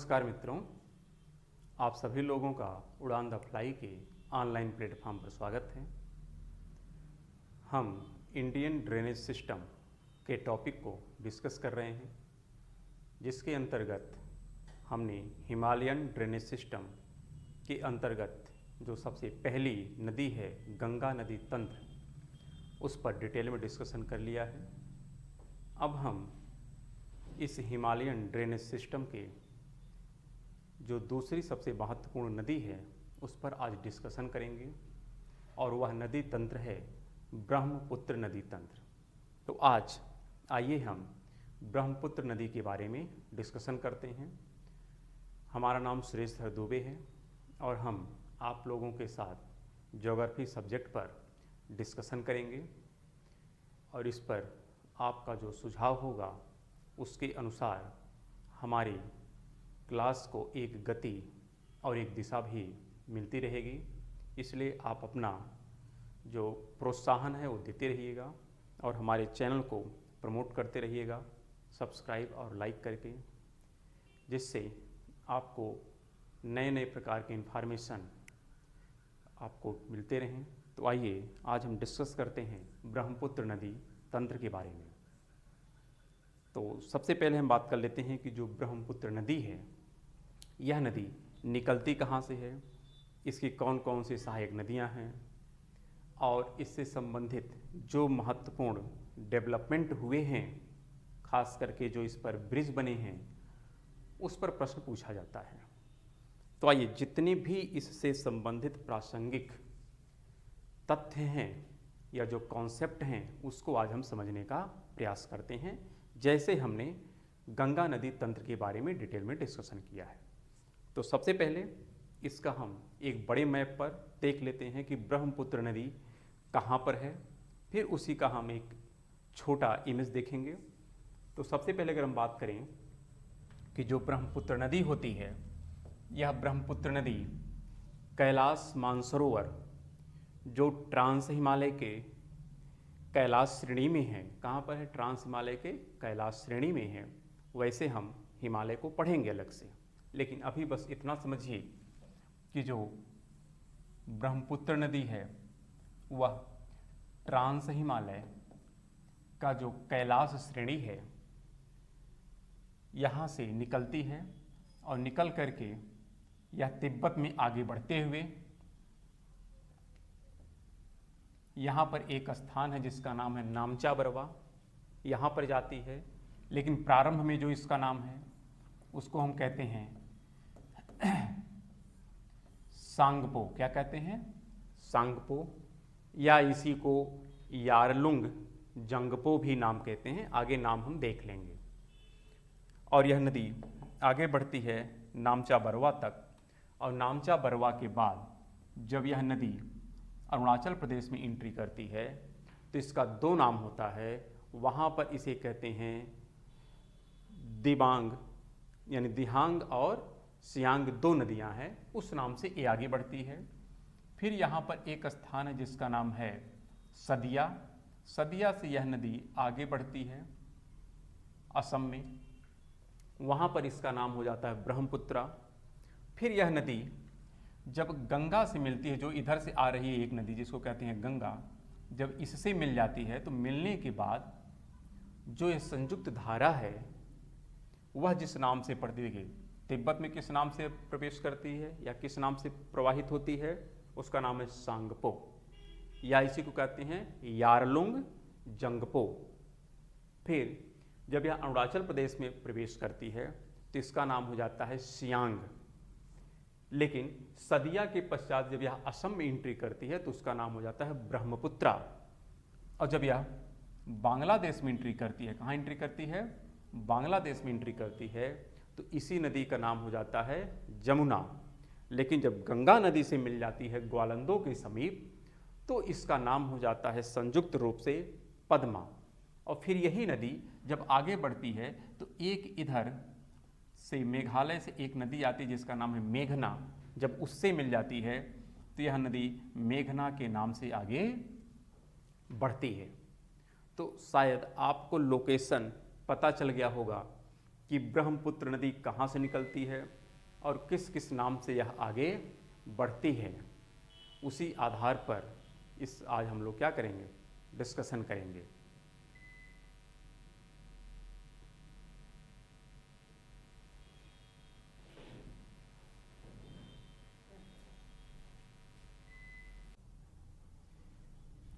नमस्कार मित्रों, आप सभी लोगों का उड़ान द फ्लाई के ऑनलाइन प्लेटफॉर्म पर स्वागत है। हम इंडियन ड्रेनेज सिस्टम के टॉपिक को डिस्कस कर रहे हैं, जिसके अंतर्गत हमने हिमालयन ड्रेनेज सिस्टम के अंतर्गत जो सबसे पहली नदी है गंगा नदी तंत्र, उस पर डिटेल में डिस्कशन कर लिया है। अब हम इस हिमालयन ड्रेनेज सिस्टम के जो दूसरी सबसे महत्वपूर्ण नदी है उस पर आज डिस्कशन करेंगे, और वह नदी तंत्र है ब्रह्मपुत्र नदी तंत्र। तो आज आइए हम ब्रह्मपुत्र नदी के बारे में डिस्कशन करते हैं। हमारा नाम सुरेश दुबे है और हम आप लोगों के साथ ज्योग्राफी सब्जेक्ट पर डिस्कशन करेंगे, और इस पर आपका जो सुझाव होगा उसके अनुसार हमारी क्लास को एक गति और एक दिशा भी मिलती रहेगी। इसलिए आप अपना जो प्रोत्साहन है वो देते रहिएगा और हमारे चैनल को प्रमोट करते रहिएगा सब्सक्राइब और लाइक करके, जिससे आपको नए नए प्रकार के इन्फॉर्मेशन आपको मिलते रहें। तो आइए आज हम डिस्कस करते हैं ब्रह्मपुत्र नदी तंत्र के बारे में। तो सबसे पहले हम बात कर लेते हैं कि जो ब्रह्मपुत्र नदी है, यह नदी निकलती कहाँ से है, इसकी कौन कौन सी सहायक नदियाँ हैं, और इससे संबंधित जो महत्वपूर्ण डेवलपमेंट हुए हैं, खास करके जो इस पर ब्रिज बने हैं, उस पर प्रश्न पूछा जाता है। तो आइए जितने भी इससे संबंधित प्रासंगिक तथ्य हैं या जो कॉन्सेप्ट हैं उसको आज हम समझने का प्रयास करते हैं, जैसे हमने गंगा नदी तंत्र के बारे में डिटेल में डिस्कशन किया है। तो सबसे पहले इसका हम एक बड़े मैप पर देख लेते हैं कि ब्रह्मपुत्र नदी कहाँ पर है, फिर उसी का हम एक छोटा इमेज देखेंगे। तो सबसे पहले अगर हम बात करें कि जो ब्रह्मपुत्र नदी होती है, यह ब्रह्मपुत्र नदी कैलाश मानसरोवर जो ट्रांस हिमालय के कैलाश श्रेणी में है, कहाँ पर है, ट्रांस हिमालय के कैलाश श्रेणी में है। वैसे हम हिमालय को पढ़ेंगे अलग से, लेकिन अभी बस इतना समझिए कि जो ब्रह्मपुत्र नदी है वह ट्रांस हिमालय का जो कैलाश श्रेणी है यहाँ से निकलती है, और निकल करके यह तिब्बत में आगे बढ़ते हुए यहाँ पर एक स्थान है जिसका नाम है नामचा बरवा, यहाँ पर जाती है। लेकिन प्रारंभ में जो इसका नाम है उसको हम कहते हैं सांगपो। क्या कहते हैं? सांगपो, या इसी को यारलुंग जंगपो भी नाम कहते हैं। आगे नाम हम देख लेंगे। और यह नदी आगे बढ़ती है नामचा बरवा तक, और नामचा बरवा के बाद जब यह नदी अरुणाचल प्रदेश में एंट्री करती है तो इसका दो नाम होता है। वहाँ पर इसे कहते हैं दिबांग, यानी दिहांग और सियांग, दो नदियाँ हैं, उस नाम से ये आगे बढ़ती है। फिर यहाँ पर एक स्थान है जिसका नाम है सदिया। सदिया से यह नदी आगे बढ़ती है असम में, वहाँ पर इसका नाम हो जाता है ब्रह्मपुत्रा। फिर यह नदी जब गंगा से मिलती है, जो इधर से आ रही है एक नदी जिसको कहते हैं गंगा, जब इससे मिल जाती है तो मिलने के बाद जो ये संयुक्त धारा है वह जिस नाम से पड़ती है, तिब्बत में किस नाम से प्रवेश करती है या किस नाम से प्रवाहित होती है, उसका नाम है सांगपो, या इसी को कहते हैं यारलुंग जंगपो। फिर जब यह अरुणाचल प्रदेश में प्रवेश करती है तो इसका नाम हो जाता है सियांग। लेकिन सदिया के पश्चात जब यह असम में एंट्री करती है तो उसका नाम हो जाता है ब्रह्मपुत्रा। और जब यह बांग्लादेश में एंट्री करती है, कहाँ एंट्री करती है? बांग्लादेश में एंट्री करती है, तो इसी नदी का नाम हो जाता है जमुना। लेकिन जब गंगा नदी से मिल जाती है ग्वालंदों के समीप तो इसका नाम हो जाता है संयुक्त रूप से पद्मा। और फिर यही नदी जब आगे बढ़ती है तो एक इधर से मेघालय से एक नदी आती है जिसका नाम है मेघना। जब उससे मिल जाती है तो यह नदी मेघना के नाम से आगे बढ़ती है। तो शायद आपको लोकेशन पता चल गया होगा कि ब्रह्मपुत्र नदी कहाँ से निकलती है और किस किस नाम से यह आगे बढ़ती है, उसी आधार पर आज हम लोग क्या करेंगे, डिस्कशन करेंगे।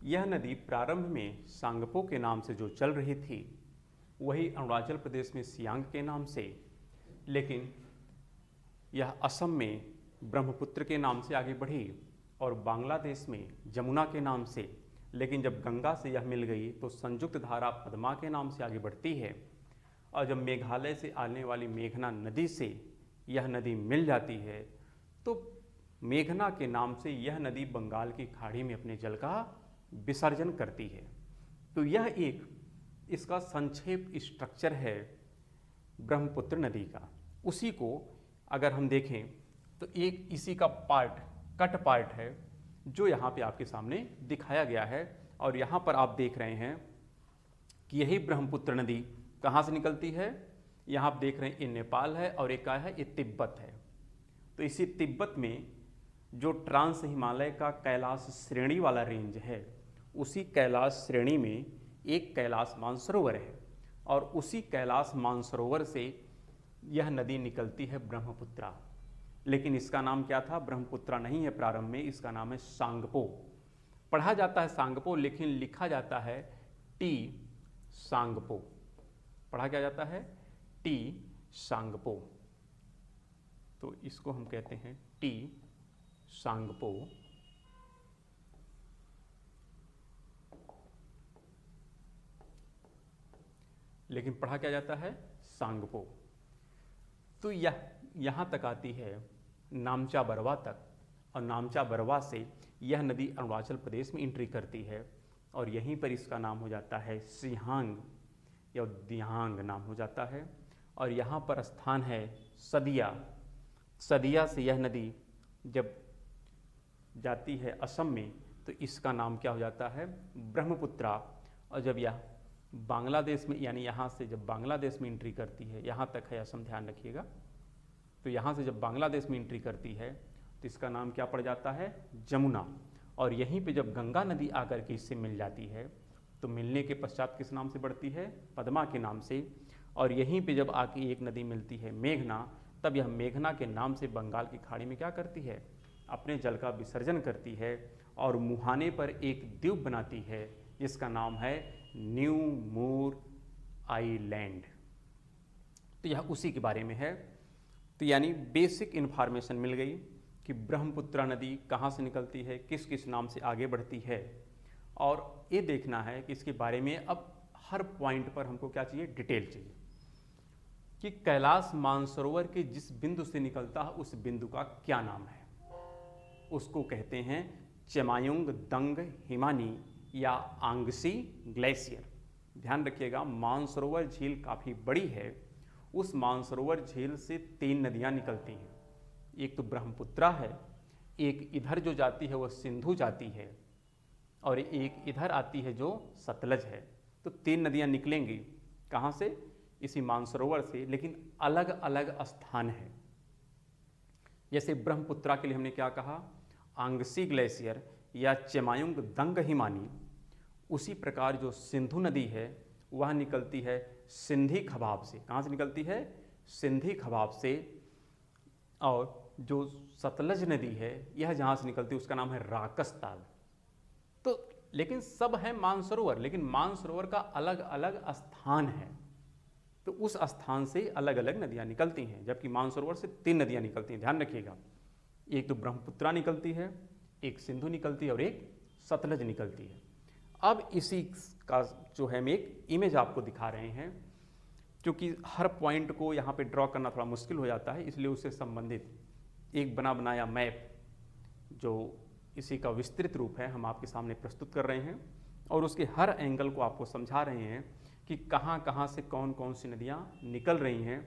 यह नदी प्रारंभ में सांगपो के नाम से जो चल रही थी, वही अरुणाचल प्रदेश में सियांग के नाम से, लेकिन यह असम में ब्रह्मपुत्र के नाम से आगे बढ़ी और बांग्लादेश में जमुना के नाम से, लेकिन जब गंगा से यह मिल गई तो संयुक्त धारा पद्मा के नाम से आगे बढ़ती है। और जब मेघालय से आने वाली मेघना नदी से यह नदी मिल जाती है तो मेघना के नाम से यह नदी बंगाल की खाड़ी में अपने जल का विसर्जन करती है। तो यह एक इसका संक्षेप स्ट्रक्चर है ब्रह्मपुत्र नदी का। उसी को अगर हम देखें तो एक इसी का कट पार्ट है जो यहाँ पे आपके सामने दिखाया गया है। और यहाँ पर आप देख रहे हैं कि यही ब्रह्मपुत्र नदी कहाँ से निकलती है। यहाँ आप देख रहे हैं ये नेपाल है और एक क्या है, ये तिब्बत है। तो इसी तिब्बत में जो ट्रांस हिमालय का कैलाश श्रेणी वाला रेंज है, उसी कैलाश श्रेणी में एक कैलाश मानसरोवर है और उसी कैलाश मानसरोवर से यह नदी निकलती है ब्रह्मपुत्रा। लेकिन इसका नाम क्या था, ब्रह्मपुत्रा नहीं है प्रारंभ में, इसका नाम है सांगपो। पढ़ा जाता है सांगपो लेकिन लिखा जाता है टी सांगपो। पढ़ा क्या जाता है, टी सांगपो। तो इसको हम कहते हैं टी सांगपो। लेकिन पढ़ा क्या जाता है, सांगपो। तो यहाँ तक आती है नामचा बरवा तक, और नामचा बरवा से यह नदी अरुणाचल प्रदेश में एंट्री करती है और यहीं पर इसका नाम हो जाता है सिहांग या दिहांग नाम हो जाता है। और यहाँ पर स्थान है सदिया। सदिया से यह नदी जब जाती है असम में तो इसका नाम क्या हो जाता है, ब्रह्मपुत्रा। और जब यह बांग्लादेश में, यानी यहाँ से जब बांग्लादेश में एंट्री करती है, यहाँ तक है असम, ध्यान रखिएगा। तो यहाँ से जब बांग्लादेश में एंट्री करती है तो इसका नाम क्या पड़ जाता है, जमुना। और यहीं पे जब गंगा नदी आकर के इससे मिल जाती है तो मिलने के पश्चात किस नाम से बढ़ती है, पद्मा के नाम से। और यहीं पे जब आके एक नदी मिलती है मेघना, तब यह मेघना के नाम से बंगाल की खाड़ी में क्या करती है, अपने जल का विसर्जन करती है और मुहाने पर एक द्वीप बनाती है जिसका नाम है न्यू मूर आइलैंड। तो यह उसी के बारे में है। तो यानी बेसिक इन्फॉर्मेशन मिल गई कि ब्रह्मपुत्रा नदी कहाँ से निकलती है, किस किस नाम से आगे बढ़ती है। और ये देखना है कि इसके बारे में अब हर पॉइंट पर हमको क्या चाहिए, डिटेल चाहिए कि कैलाश मानसरोवर के जिस बिंदु से निकलता है उस बिंदु का क्या नाम है। उसको कहते हैं चेमायुंग दंग हिमानी या आंगसी ग्लेशियर। ध्यान रखिएगा, मानसरोवर झील काफ़ी बड़ी है। उस मानसरोवर झील से 3 नदियाँ निकलती हैं। एक तो ब्रह्मपुत्रा है, एक इधर जो जाती है वह सिंधु जाती है, और एक इधर आती है जो सतलज है। तो 3 नदियाँ निकलेंगी कहाँ से, इसी मानसरोवर से, लेकिन अलग अलग स्थान है। जैसे ब्रह्मपुत्रा के लिए हमने क्या कहा, आंगसी ग्लेशियर या चेमायुंग दंग हिमानी। उसी प्रकार जो सिंधु नदी है वह निकलती है सिंधी खबाब से। कहाँ से निकलती है, सिंधी खबाब से। और जो सतलज नदी है यह जहाँ से निकलती है उसका नाम है राकसताल। तो लेकिन सब है मानसरोवर, लेकिन मानसरोवर का अलग अलग स्थान है। तो उस स्थान से अलग अलग नदियाँ निकलती हैं, जबकि मानसरोवर से 3 नदियाँ निकलती हैं। ध्यान रखिएगा, एक तो ब्रह्मपुत्रा निकलती है, एक सिंधु निकलती है और एक सतलज निकलती है। अब इसी का जो है हम एक इमेज आपको दिखा रहे हैं, क्योंकि हर पॉइंट को यहाँ पे ड्रॉ करना थोड़ा मुश्किल हो जाता है, इसलिए उससे संबंधित एक बना बनाया मैप जो इसी का विस्तृत रूप है हम आपके सामने प्रस्तुत कर रहे हैं। और उसके हर एंगल को आपको समझा रहे हैं कि कहाँ कहाँ से कौन कौन सी नदियाँ निकल रही हैं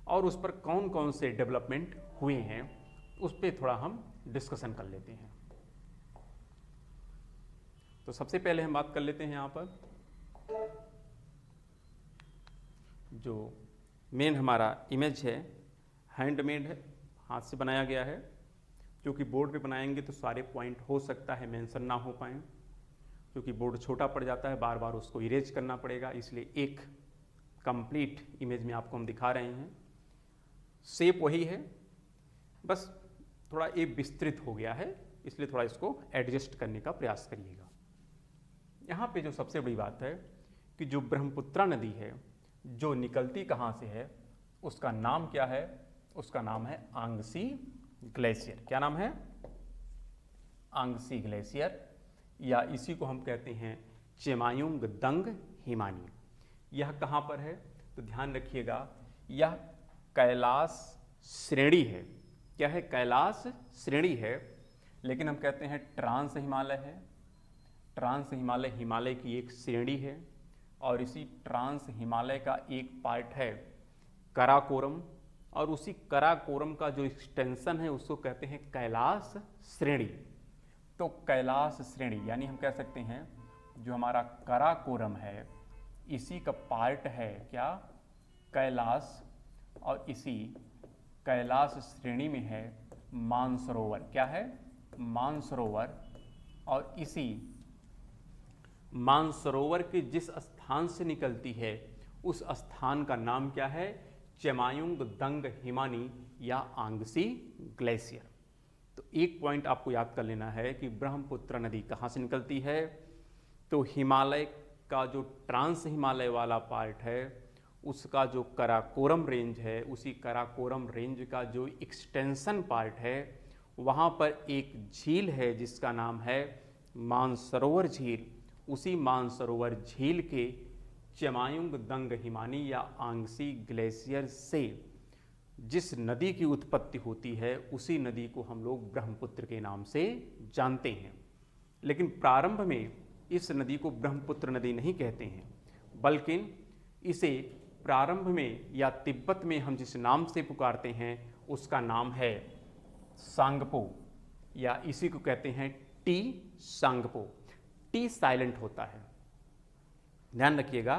और उस पर कौन कौन से डेवलपमेंट हुए हैं, उस पर थोड़ा हम डिस्कशन कर लेते हैं। तो सबसे पहले हम बात कर लेते हैं यहाँ पर जो मेन हमारा इमेज है, हैंडमेड है, हाथ से बनाया गया है। क्योंकि बोर्ड पे बनाएंगे तो सारे पॉइंट हो सकता है मेंशन ना हो पाएँ, क्योंकि बोर्ड छोटा पड़ जाता है, बार बार उसको इरेज करना पड़ेगा, इसलिए एक कंप्लीट इमेज में आपको हम दिखा रहे हैं। शेप वही है, बस थोड़ा ये विस्तृत हो गया है, इसलिए थोड़ा इसको एडजस्ट करने का प्रयास करिएगा। यहाँ पे जो सबसे बड़ी बात है कि जो ब्रह्मपुत्रा नदी है जो निकलती कहाँ से है, उसका नाम क्या है? उसका नाम है आंगसी ग्लेशियर। क्या नाम है? आंगसी ग्लेशियर, या इसी को हम कहते हैं चेमायुंग दंग हिमानी। यह कहाँ पर है? तो ध्यान रखिएगा, यह कैलाश श्रेणी है। क्या है? कैलाश श्रेणी है, लेकिन हम कहते हैं ट्रांस हिमालय है। ट्रांस हिमालय हिमालय की एक श्रेणी है, और इसी ट्रांस हिमालय का एक पार्ट है कराकोरम, और उसी कराकोरम का जो एक्सटेंशन है उसको कहते हैं कैलाश श्रेणी। तो कैलाश श्रेणी यानी हम कह सकते हैं जो हमारा कराकोरम है इसी का पार्ट है क्या? कैलाश, और इसी कैलाश श्रेणी में है मानसरोवर। क्या है? मानसरोवर, और इसी मानसरोवर के जिस स्थान से निकलती है उस स्थान का नाम क्या है? चेमायुंग दंग हिमानी या आंगसी ग्लेशियर। तो एक पॉइंट आपको याद कर लेना है कि ब्रह्मपुत्र नदी कहाँ से निकलती है? तो हिमालय का जो ट्रांस हिमालय वाला पार्ट है उसका जो कराकोरम रेंज है, उसी कराकोरम रेंज का जो एक्सटेंशन पार्ट है वहाँ पर एक झील है जिसका नाम है मानसरोवर झील। उसी मानसरोवर झील के चेमायुंग दंग हिमानी या आंगसी ग्लेशियर से जिस नदी की उत्पत्ति होती है उसी नदी को हम लोग ब्रह्मपुत्र के नाम से जानते हैं। लेकिन प्रारंभ में इस नदी को ब्रह्मपुत्र नदी नहीं कहते हैं, बल्कि इसे प्रारंभ में या तिब्बत में हम जिस नाम से पुकारते हैं उसका नाम है सांगपो, या इसी को कहते हैं टी सांगपो। टी साइलेंट होता है, ध्यान रखिएगा।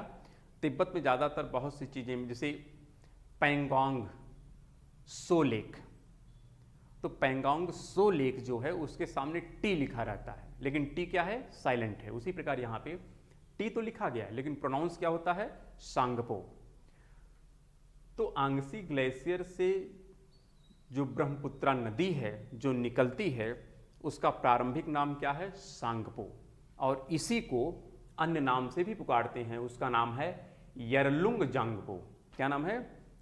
तिब्बत में ज़्यादातर बहुत सी चीज़ें जैसे पैंगोंग सो लेक, तो पैंगोंग सो लेक जो है उसके सामने टी लिखा रहता है, लेकिन टी क्या है? साइलेंट है। उसी प्रकार यहाँ पे टी तो लिखा गया है लेकिन प्रोनाउंस क्या होता है? सांगपो। तो आंगसी ग्लेशियर से जो ब्रह्मपुत्रा नदी है जो निकलती है उसका प्रारंभिक नाम क्या है? सांगपो, और इसी को अन्य नाम से भी पुकारते हैं, उसका नाम है यरलुंग जंगपो। क्या नाम है?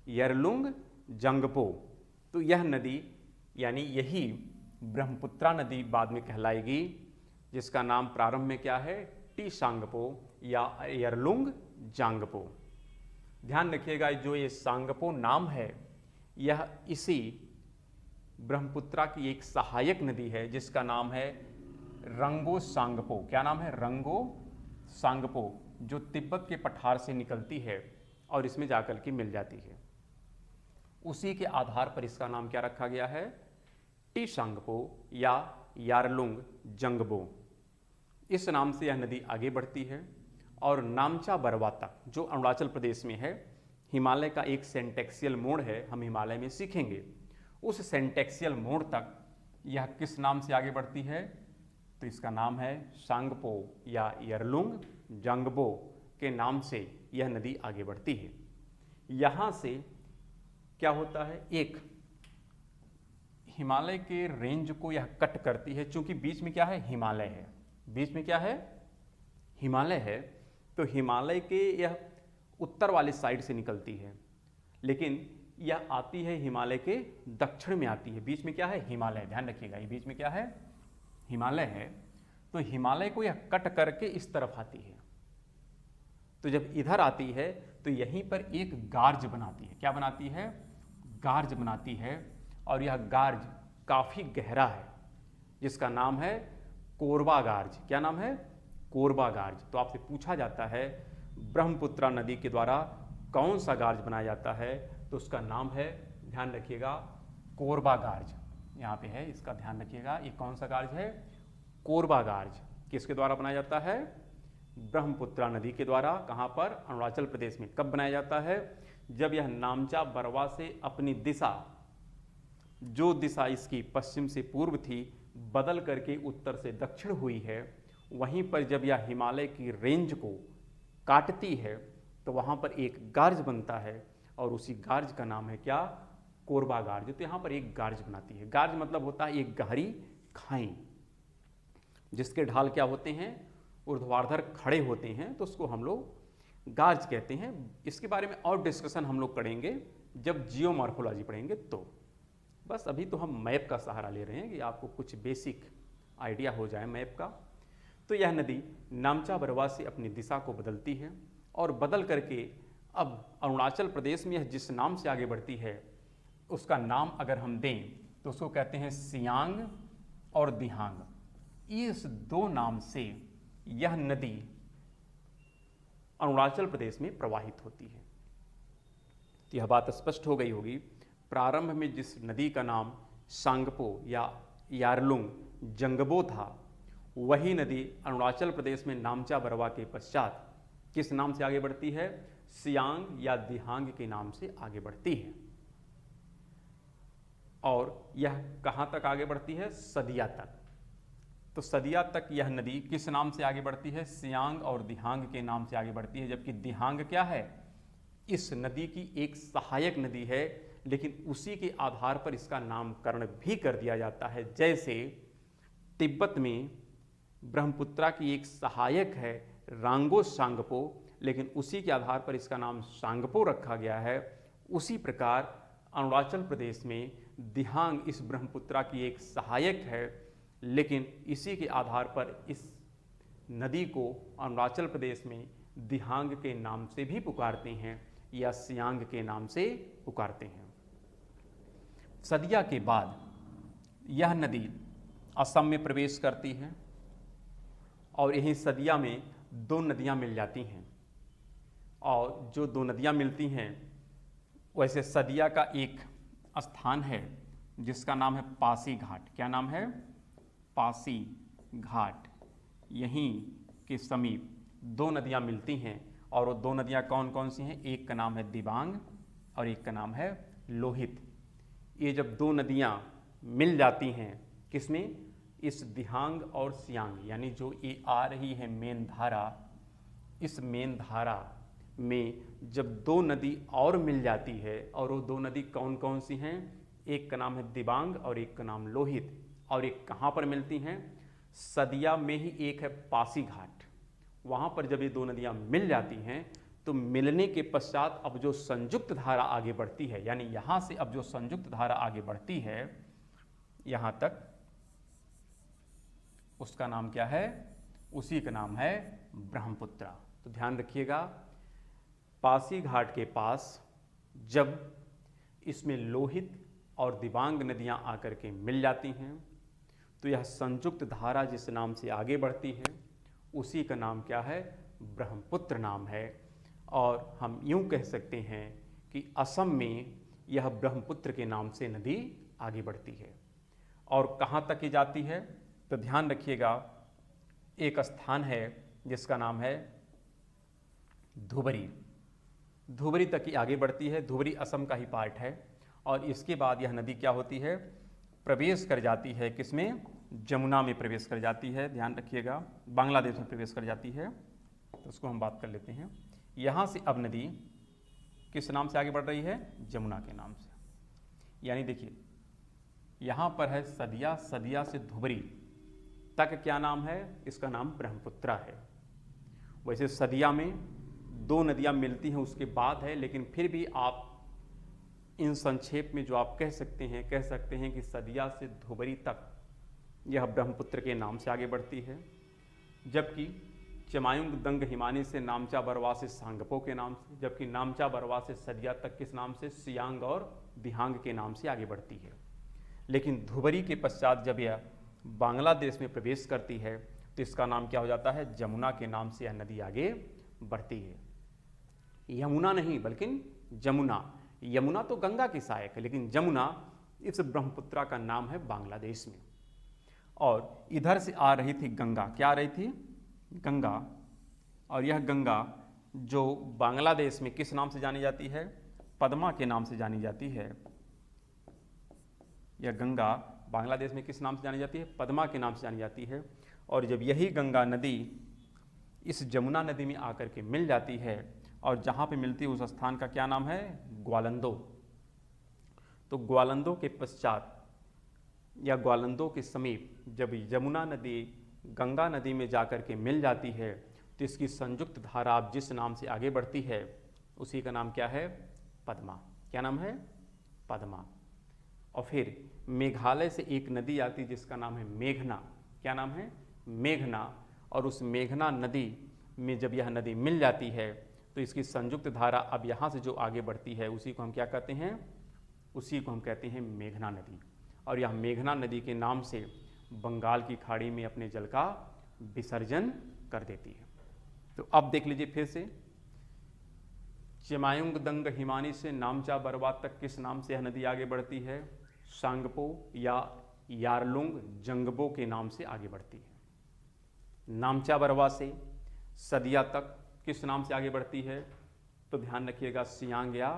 यरलुंग जंगपो। तो यह नदी यानी यही ब्रह्मपुत्रा नदी बाद में कहलाएगी, जिसका नाम प्रारंभ में क्या है? टी सांगपो या यरलुंग जांगपो। ध्यान रखिएगा, जो ये सांगपो नाम है यह इसी ब्रह्मपुत्रा की एक सहायक नदी है जिसका नाम है रंगो सांगपो। क्या नाम है? रंगो सांगपो, जो तिब्बत के पठार से निकलती है और इसमें जाकर के मिल जाती है। उसी के आधार पर इसका नाम क्या रखा गया है? टी सांगपो या यारलुंग जंगबो। इस नाम से यह नदी आगे बढ़ती है और नामचा बरवा तक, जो अरुणाचल प्रदेश में है, हिमालय का एक सेंटेक्सियल मोड़ है, हम हिमालय में सीखेंगे। उस सेंटेक्सियल मोड़ तक यह किस नाम से आगे बढ़ती है? तो इसका नाम है सांगपो या यरलुंग जंगबो के नाम से यह नदी आगे बढ़ती है। यहाँ से क्या होता है? एक हिमालय के रेंज को यह कट करती है, चूंकि बीच में क्या है? हिमालय है। बीच में क्या है? हिमालय है। तो हिमालय के यह उत्तर वाली साइड से निकलती है, लेकिन यह आती है हिमालय के दक्षिण में आती है। बीच में क्या है? हिमालय। ध्यान रखिएगा, ये बीच में क्या है? हिमालय है। तो हिमालय को यह कट करके इस तरफ आती है। तो जब इधर आती है तो यहीं पर एक गार्ज बनाती है। क्या बनाती है? गार्ज बनाती है, और यह गार्ज काफ़ी गहरा है जिसका नाम है कोरबा गार्ज। क्या नाम है? कोरबा गार्ज। तो आपसे पूछा जाता है ब्रह्मपुत्रा नदी के द्वारा कौन सा गार्ज बनाया जाता है, तो उसका नाम है, ध्यान रखिएगा, कोरबा गार्ज। यहाँ पे है, इसका ध्यान रखिएगा। ये कौन सा गार्ज है? कोरबा गार्ज। किसके द्वारा बनाया जाता है? ब्रह्मपुत्रा नदी के द्वारा। कहाँ पर? अरुणाचल प्रदेश में। कब बनाया जाता है? जब यह नामचा बरवा से अपनी दिशा, जो दिशा इसकी पश्चिम से पूर्व थी, बदल करके उत्तर से दक्षिण हुई है, वहीं पर जब यह हिमालय की रेंज को काटती है तो वहाँ पर एक गार्ज बनता है और उसी गार्ज का नाम है क्या? कोरबा गार्ज। तो यहाँ पर एक गार्ज बनाती है। गार्ज मतलब होता है एक गहरी खाई जिसके ढाल क्या होते हैं? ऊर्ध्वाधर खड़े होते हैं, तो उसको हम लोग गार्ज कहते हैं। इसके बारे में और डिस्कशन हम लोग करेंगे जब जियोमॉर्फोलॉजी पढ़ेंगे। तो बस अभी तो हम मैप का सहारा ले रहे हैं कि आपको कुछ बेसिक आइडिया हो जाए मैप का। तो यह नदी नामचा बरवा से अपनी दिशा को बदलती है और बदल करके अब अरुणाचल प्रदेश में यह जिस नाम से आगे बढ़ती है उसका नाम अगर हम दें तो उसको कहते हैं सियांग और दिहांग। इस दो नाम से यह नदी अरुणाचल प्रदेश में प्रवाहित होती है। तो यह बात स्पष्ट हो गई होगी। प्रारंभ में जिस नदी का नाम सांगपो या यारलुंग जंगबो था, वही नदी अरुणाचल प्रदेश में नामचा बरवा के पश्चात किस नाम से आगे बढ़ती है? सियांग या दिहांग के नाम से आगे बढ़ती है। और यह कहाँ तक आगे बढ़ती है? सदिया तक। तो सदिया तक यह नदी किस नाम से आगे बढ़ती है? सियांग और दिहांग के नाम से आगे बढ़ती है। जबकि दिहांग क्या है? इस नदी की एक सहायक नदी है, लेकिन उसी के आधार पर इसका नामकरण भी कर दिया जाता है। जैसे तिब्बत में ब्रह्मपुत्रा की एक सहायक है रांगो सांगपो, लेकिन उसी के आधार पर इसका नाम सांगपो रखा गया है। उसी प्रकार अरुणाचल प्रदेश में दिहांग इस ब्रह्मपुत्रा की एक सहायक है, लेकिन इसी के आधार पर इस नदी को अरुणाचल प्रदेश में दिहांग के नाम से भी पुकारते हैं या सियांग के नाम से पुकारते हैं। सदिया के बाद यह नदी असम में प्रवेश करती है और यहीं सदिया में दो नदियां मिल जाती हैं। और जो दो नदियां मिलती हैं, वैसे सदिया का एक स्थान है जिसका नाम है पासी घाट। क्या नाम है? पासी घाट। यहीं के समीप दो नदियां मिलती हैं और वो दो नदियां कौन कौन सी हैं? एक का नाम है दिबांग और एक का नाम है लोहित। ये जब दो नदियां मिल जाती हैं किसमें? इस दिहांग और सियांग, यानी जो ये आ रही है मेन धारा, इस मेन धारा में जब दो नदी और मिल जाती है, और वो दो नदी कौन कौन सी हैं? एक का नाम है दिबांग और एक का नाम लोहित। और एक कहाँ पर मिलती हैं? सदिया में ही एक है पासी घाट। वहाँ पर जब ये दो नदियाँ मिल जाती हैं तो मिलने के पश्चात अब जो संयुक्त धारा आगे बढ़ती है, यानी यहाँ से अब जो संयुक्त धारा आगे बढ़ती है यहाँ तक, उसका नाम क्या है? उसी का नाम है ब्रह्मपुत्रा। तो ध्यान रखिएगा, पासी घाट के पास जब इसमें लोहित और दिबांग नदियां आकर के मिल जाती हैं तो यह संयुक्त धारा जिस नाम से आगे बढ़ती है उसी का नाम क्या है? ब्रह्मपुत्र नाम है। और हम यूं कह सकते हैं कि असम में यह ब्रह्मपुत्र के नाम से नदी आगे बढ़ती है। और कहाँ तक ये जाती है? तो ध्यान रखिएगा, एक स्थान है जिसका नाम है धुबरी। धुबरी तक ही आगे बढ़ती है। धुबरी असम का ही पार्ट है। और इसके बाद यह नदी क्या होती है? प्रवेश कर जाती है किसमें? जमुना में प्रवेश कर जाती है। ध्यान रखिएगा, बांग्लादेश में प्रवेश कर जाती है। तो उसको हम बात कर लेते हैं। यहाँ से अब नदी किस नाम से आगे बढ़ रही है? जमुना के नाम से। यानी देखिए, यहाँ पर है सदिया, सदिया से धुबरी तक क्या नाम है? इसका नाम ब्रह्मपुत्रा है। वैसे सदिया में दो नदियाँ मिलती हैं उसके बाद है, लेकिन फिर भी आप इन संक्षेप में जो आप कह सकते हैं कि सदिया से धुबरी तक यह ब्रह्मपुत्र के नाम से आगे बढ़ती है। जबकि चमायुंग दंग हिमानी से नामचा बरवा से सांगपो के नाम से, जबकि नामचा बरवा से सदिया तक किस नाम से? सियांग और दिहांग के नाम से आगे बढ़ती है। लेकिन धुबरी के पश्चात जब यह बांग्लादेश में प्रवेश करती है तो इसका नाम क्या हो जाता है? जमुना के नाम से यह नदी आगे बढ़ती है। यमुना नहीं बल्कि जमुना। यमुना तो गंगा की सहायक है, लेकिन जमुना इस ब्रह्मपुत्रा का नाम है बांग्लादेश में। और इधर से आ रही थी गंगा। क्या आ रही थी? गंगा। और यह गंगा जो बांग्लादेश में किस नाम से जानी जाती है? पद्मा के नाम से जानी जाती है। यह गंगा बांग्लादेश में किस नाम से जानी जाती है? पद्मा के नाम से जानी जाती है। और जब यही गंगा नदी इस जमुना नदी में आकर के मिल जाती है और जहाँ पे मिलती है उस स्थान का क्या नाम है? ग्वालंदो। तो ग्वालंदो के पश्चात या ग्वालंदो के समीप जब यमुना नदी गंगा नदी में जाकर के मिल जाती है तो इसकी संयुक्त धारा अब जिस नाम से आगे बढ़ती है उसी का नाम क्या है? पद्मा। क्या नाम है? पद्मा। और फिर मेघालय से एक नदी आती है जिसका नाम है मेघना। क्या नाम है? मेघना। और उस मेघना नदी में जब यह नदी मिल जाती है तो इसकी संयुक्त धारा अब यहाँ से जो आगे बढ़ती है उसी को हम क्या कहते हैं? उसी को हम कहते हैं मेघना नदी। और यह मेघना नदी के नाम से बंगाल की खाड़ी में अपने जल का विसर्जन कर देती है। तो अब देख लीजिए फिर से, चिमायुंग दंग हिमानी से नामचा बरवा तक किस नाम से यह नदी आगे बढ़ती है? सांगपो या यारलुंग जंगबो के नाम से आगे बढ़ती है। नामचा बरवा से सदिया तक किस नाम से आगे बढ़ती है? तो ध्यान रखिएगा, सियांग या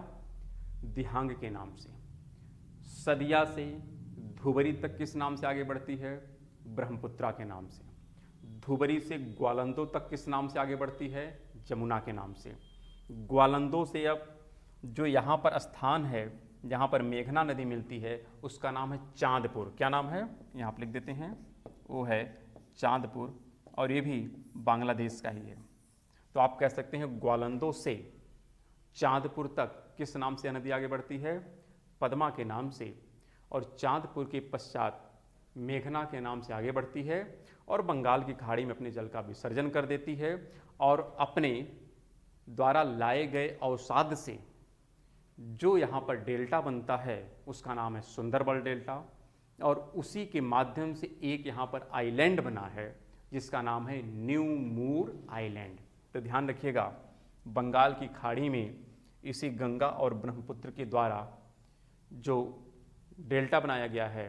दिहांग के नाम से। सदिया से धुबरी तक किस नाम से आगे बढ़ती है? ब्रह्मपुत्रा के नाम से। धुबरी से ग्वालंदो तक किस नाम से आगे बढ़ती है? जमुना के नाम से। ग्वालंदो से अब जो यहाँ पर स्थान है जहाँ पर मेघना नदी मिलती है उसका नाम है चांदपुर। क्या नाम है? यहाँ पर लिख देते हैं, वो है चांदपुर। और ये भी बांग्लादेश का ही है। तो आप कह सकते हैं ग्वालंदो से चांदपुर तक किस नाम से नदी आगे बढ़ती है? पद्मा के नाम से। और चांदपुर के पश्चात मेघना के नाम से आगे बढ़ती है और बंगाल की खाड़ी में अपने जल का विसर्जन कर देती है। और अपने द्वारा लाए गए अवसाद से जो यहाँ पर डेल्टा बनता है उसका नाम है सुंदरबन डेल्टा। और उसी के माध्यम से एक यहाँ पर आइलैंड बना है जिसका नाम है न्यू मूर आइलैंड। तो ध्यान रखिएगा, बंगाल की खाड़ी में इसी गंगा और ब्रह्मपुत्र के द्वारा जो डेल्टा बनाया गया है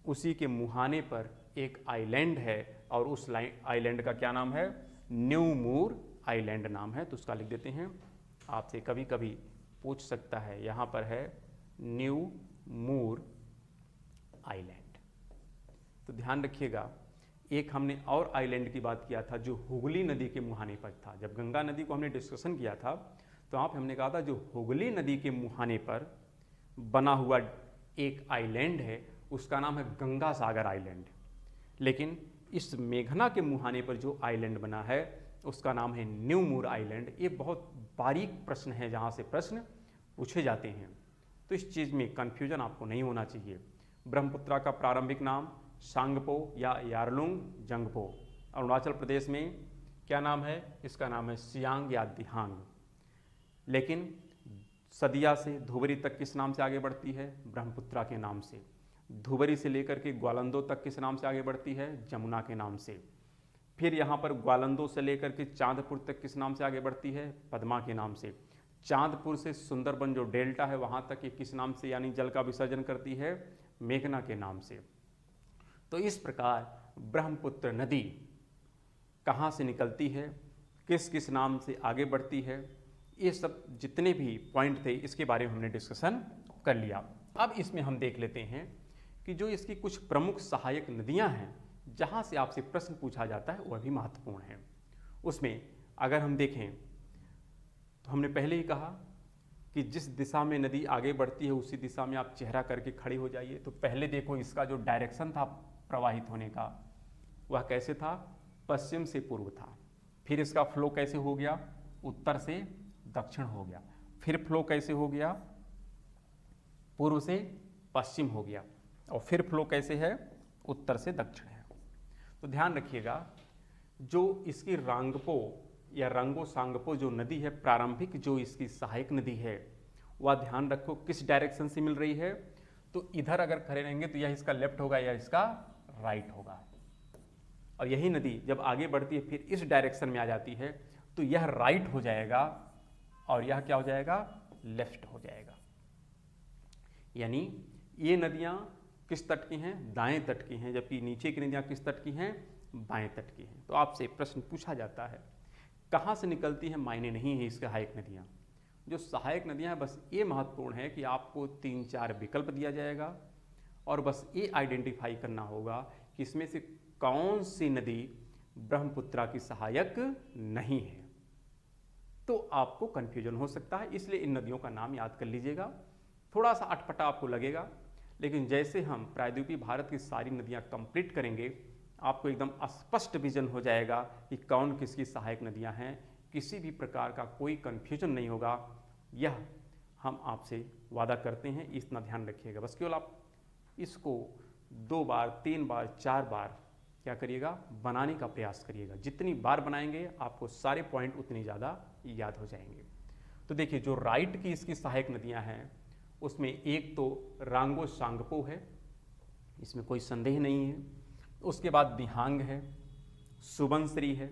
उसी के मुहाने पर एक आइलैंड है और उस आइलैंड का क्या नाम है? न्यू मूर आइलैंड नाम है। तो उसका लिख देते हैं, आपसे कभी कभी पूछ सकता है, यहाँ पर है न्यू मूर आइलैंड। तो ध्यान रखिएगा, एक हमने और आइलैंड की बात किया था जो हुगली नदी के मुहाने पर था। जब गंगा नदी को हमने डिस्कशन किया था तो वहाँ पे हमने कहा था जो हुगली नदी के मुहाने पर बना हुआ एक आइलैंड है उसका नाम है गंगा सागर आइलैंड। लेकिन इस मेघना के मुहाने पर जो आइलैंड बना है उसका नाम है न्यू मूर आइलैंड। ये बहुत बारीक प्रश्न है जहाँ से प्रश्न पूछे जाते हैं, तो इस चीज़ में कन्फ्यूजन आपको नहीं होना चाहिए। ब्रह्मपुत्रा का प्रारंभिक नाम सांगपो या यारलुंग जंगपो। अरुणाचल प्रदेश में क्या नाम है? इसका नाम है सियांग या दिहांग। लेकिन सदिया से धुबरी तक किस नाम से आगे बढ़ती है? ब्रह्मपुत्रा के नाम से। धुबरी से लेकर के ग्वालंदो तक किस नाम से आगे बढ़ती है? जमुना के नाम से। फिर यहाँ पर ग्वालंदो से लेकर के चांदपुर तक किस नाम से आगे बढ़ती है? पद्मा के नाम से। चांदपुर से सुंदरबन जो डेल्टा है वहाँ तक ये किस नाम से यानी जल का विसर्जन करती है? मेघना के नाम से। तो इस प्रकार ब्रह्मपुत्र नदी कहाँ से निकलती है, किस किस नाम से आगे बढ़ती है, ये सब जितने भी पॉइंट थे इसके बारे में हमने डिस्कशन कर लिया। अब इसमें हम देख लेते हैं कि जो इसकी कुछ प्रमुख सहायक नदियां हैं जहां से आपसे प्रश्न पूछा जाता है वह भी महत्वपूर्ण है। उसमें अगर हम देखें तो हमने पहले ही कहा कि जिस दिशा में नदी आगे बढ़ती है उसी दिशा में आप चेहरा करके खड़े हो जाइए। तो पहले देखो इसका जो डायरेक्शन था प्रवाहित होने का वह कैसे था? पश्चिम से पूर्व था। फिर इसका फ्लो कैसे हो गया? उत्तर से दक्षिण हो गया। फिर फ्लो कैसे हो गया? पूर्व से पश्चिम हो गया। और फिर फ्लो कैसे है? उत्तर से दक्षिण है। तो ध्यान रखिएगा, जो इसकी रांगपो या रंगो सांगपो जो नदी है प्रारंभिक जो इसकी सहायक नदी है वह ध्यान रखो किस डायरेक्शन से मिल रही है। तो इधर अगर खड़े रहेंगे तो यह इसका लेफ्ट होगा या इसका राइट होगा। और यही नदी जब आगे बढ़ती है फिर इस डायरेक्शन में आ जाती है तो यह राइट हो जाएगा और यह क्या हो जाएगा? लेफ्ट हो जाएगा। यानी ये नदियां किस तट की हैं? दाएं तट की हैं, जबकि नीचे की नदियां किस तट की हैं? बाएं तट की हैं। तो आपसे प्रश्न पूछा जाता है कहाँ से निकलती है, मायने नहीं है इसके सहायक नदियाँ। जो सहायक नदियां हैं बस ये महत्वपूर्ण है कि आपको 3-4 विकल्प दिया जाएगा और बस ये आइडेंटिफाई करना होगा कि इसमें से कौन सी नदी ब्रह्मपुत्रा की सहायक नहीं है। तो आपको कन्फ्यूजन हो सकता है, इसलिए इन नदियों का नाम याद कर लीजिएगा। थोड़ा सा अटपटा आपको लगेगा, लेकिन जैसे हम प्रायद्वीपीय भारत की सारी नदियां कंप्लीट करेंगे आपको एकदम स्पष्ट विजन हो जाएगा कि कौन किसकी सहायक नदियां हैं। किसी भी प्रकार का कोई कन्फ्यूजन नहीं होगा, यह हम आपसे वादा करते हैं। इतना ध्यान रखिएगा, बस केवल आप इसको 2 बार 3 बार 4 बार क्या करिएगा, बनाने का प्रयास करिएगा। जितनी बार बनाएंगे आपको सारे पॉइंट उतनी ज़्यादा याद हो जाएंगे। तो देखिए, जो राइट की इसकी सहायक नदियां हैं उसमें एक तो रांगो सांगपो है, इसमें कोई संदेह नहीं है। उसके बाद दिहांग है, सुबनश्री है,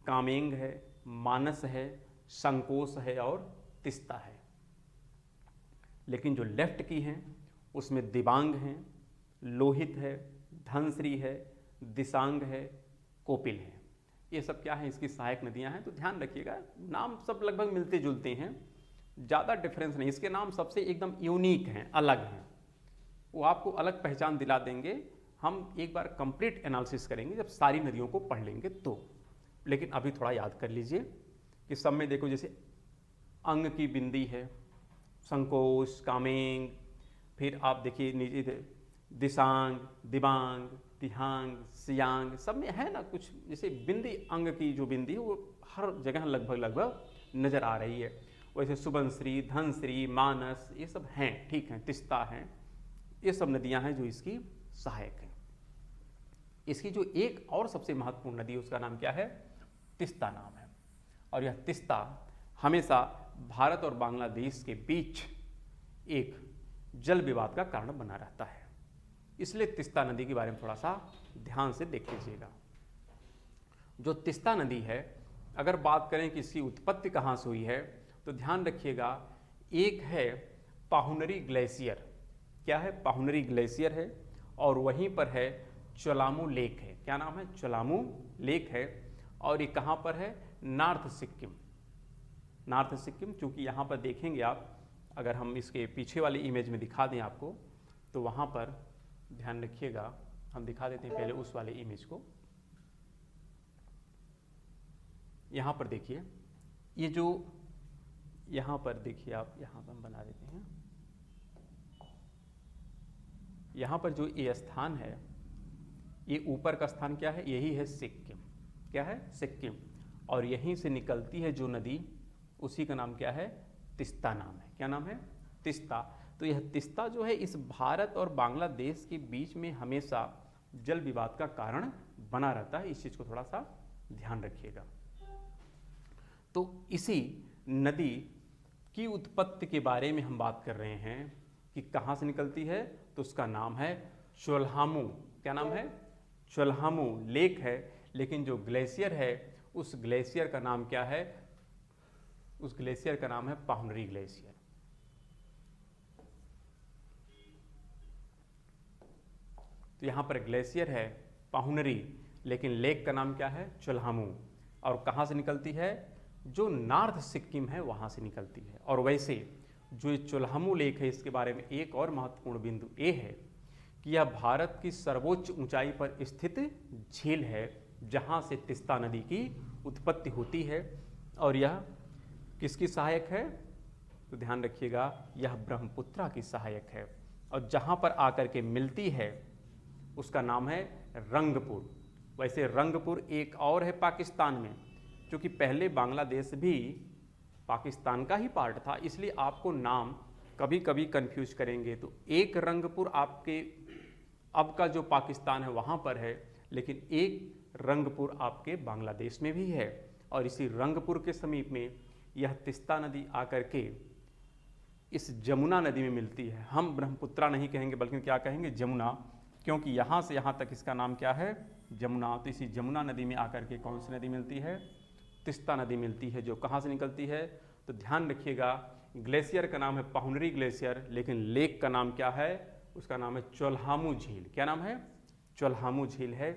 कामेंग है, मानस है, संकोश है और तिस्ता है। लेकिन जो लेफ्ट की हैं उसमें दिबांग हैं, लोहित है, धनश्री है, दिसांग है, कोपिल है। ये सब क्या है, इसकी सहायक नदियां हैं। तो ध्यान रखिएगा, नाम सब लगभग मिलते जुलते हैं, ज़्यादा डिफरेंस नहीं। इसके नाम सबसे एकदम यूनिक हैं, अलग हैं, वो आपको अलग पहचान दिला देंगे। हम एक बार कंप्लीट एनालिसिस करेंगे जब सारी नदियों को पढ़ लेंगे तो। लेकिन अभी थोड़ा याद कर लीजिए कि सब में देखो, जैसे अंग की बिंदी है, संकोश, कामेंग, फिर आप देखिए नीचे दिसांग, दिबांग, तिहांग, सियांग, सब में है ना कुछ, जैसे बिंदी अंग की जो बिंदी है वो हर जगह लगभग नजर आ रही है। वैसे सुबनश्री, धनश्री, मानस, ये सब हैं, ठीक हैं, तिस्ता हैं, ये सब नदियां हैं जो इसकी सहायक हैं। इसकी जो एक और सबसे महत्वपूर्ण नदी है उसका नाम क्या है, तिस्ता नाम है। और यह तिस्ता हमेशा भारत और बांग्लादेश के बीच एक जल विवाद का कारण बना रहता है, इसलिए तिस्ता नदी के बारे में थोड़ा सा ध्यान से देख लीजिएगा। जो तिस्ता नदी है, अगर बात करें कि इसकी उत्पत्ति कहाँ से हुई है तो ध्यान रखिएगा, एक है पाहुनरी ग्लेशियर। क्या है, पाहुनरी ग्लेशियर है, और वहीं पर है चोलामू लेक है। क्या नाम है, चोलामू लेक है। और ये कहाँ पर है, नॉर्थ सिक्किम। नॉर्थ सिक्किम, चूँकि यहाँ पर देखेंगे आप, अगर हम इसके पीछे वाली इमेज में दिखा दें आपको, तो वहाँ पर ध्यान रखिएगा, हम दिखा देते हैं पहले उस वाले इमेज को। यहाँ पर देखिए, ये जो यहाँ पर देखिए आप, यहाँ पर हम बना देते हैं, यहाँ पर जो ये स्थान है, ये ऊपर का स्थान क्या है, यही है सिक्किम। क्या है, सिक्किम। और यहीं से निकलती है जो नदी, उसी का नाम क्या है, तिस्ता नाम है। क्या नाम है, तिस्ता। तो यह तिस्ता जो है इस भारत और बांग्लादेश के बीच में हमेशा जल विवाद का कारण बना रहता है, इस चीज़ को थोड़ा सा ध्यान रखिएगा। तो इसी नदी की उत्पत्ति के बारे में हम बात कर रहे हैं कि कहाँ से निकलती है, तो उसका नाम है चोल्हामू। क्या नाम है, चोल्हामू लेक है। लेकिन जो ग्लेशियर है उस ग्लेशियर का नाम क्या है, उस ग्लेशियर का नाम है पाहुनरी ग्लेशियर। तो यहाँ पर ग्लेशियर है पाहुनरी, लेकिन लेक का नाम क्या है, चोल्हामू। और कहाँ से निकलती है, जो नॉर्थ सिक्किम है वहाँ से निकलती है। और वैसे जो ये चोल्हामू लेक है, इसके बारे में एक और महत्वपूर्ण बिंदु ये है कि यह भारत की सर्वोच्च ऊंचाई पर स्थित झील है, जहाँ से तिस्ता नदी की उत्पत्ति होती है। और यह किसकी सहायक है, तो ध्यान रखिएगा, यह ब्रह्मपुत्रा की सहायक है। और जहाँ पर आकर के मिलती है उसका नाम है रंगपुर। वैसे रंगपुर एक और है पाकिस्तान में, क्योंकि पहले बांग्लादेश भी पाकिस्तान का ही पार्ट था, इसलिए आपको नाम कभी कभी कंफ्यूज करेंगे। तो एक रंगपुर आपके अब का जो पाकिस्तान है वहाँ पर है, लेकिन एक रंगपुर आपके बांग्लादेश में भी है। और इसी रंगपुर के समीप में यह तिस्ता नदी आकर के इस जमुना नदी में मिलती है। हम ब्रह्मपुत्रा नहीं कहेंगे बल्कि क्या कहेंगे, जमुना, क्योंकि यहाँ से यहाँ तक इसका नाम क्या है, जमुना। तो इसी जमुना नदी में आकर के कौन सी नदी मिलती है, तिस्ता नदी मिलती है, जो कहाँ से निकलती है। तो ध्यान रखिएगा, ग्लेशियर का नाम है पाहुनरी ग्लेशियर, लेकिन लेक का नाम क्या है, उसका नाम है चोल्हामू झील। क्या नाम है, चोल्हामू झील है।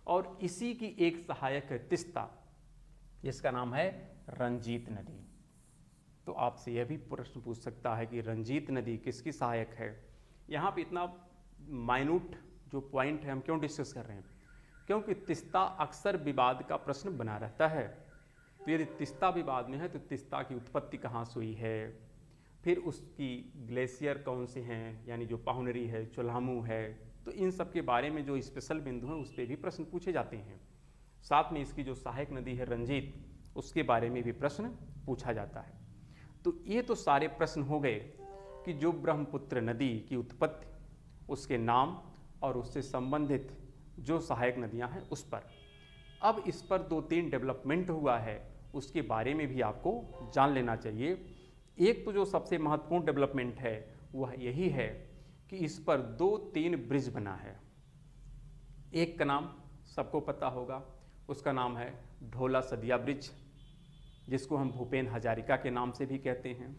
और इसी की एक सहायक है तिस्ता, जिसका नाम है रंजीत नदी। तो आपसे यह भी प्रश्न पूछ सकता है कि रंजीत नदी किसकी सहायक है। यहाँ पे इतना माइन्यूट जो पॉइंट है हम क्यों डिस्कस कर रहे हैं, क्योंकि तीस्ता अक्सर विवाद का प्रश्न बना रहता है। तो यदि तीस्ता विवाद में है तो तीस्ता की उत्पत्ति कहाँ से हुई है, फिर उसकी ग्लेशियर कौन से हैं, यानी जो पाहुनरी है, चोलामू है, तो इन सब के बारे में जो स्पेशल बिंदु हैं उस पर भी प्रश्न पूछे जाते हैं। साथ में इसकी जो सहायक नदी है रंजीत, उसके बारे में भी प्रश्न पूछा जाता है। तो ये तो सारे प्रश्न हो गए कि जो ब्रह्मपुत्र नदी की उत्पत्ति, उसके नाम और उससे संबंधित जो सहायक नदियां हैं उस पर। अब इस पर 2-3 डेवलपमेंट हुआ है, उसके बारे में भी आपको जान लेना चाहिए। एक तो जो सबसे महत्वपूर्ण डेवलपमेंट है वह यही है कि इस पर 2-3 ब्रिज बना है। एक का नाम सबको पता होगा, उसका नाम है ढोला सदिया ब्रिज, जिसको हम भूपेन हजारिका के नाम से भी कहते हैं।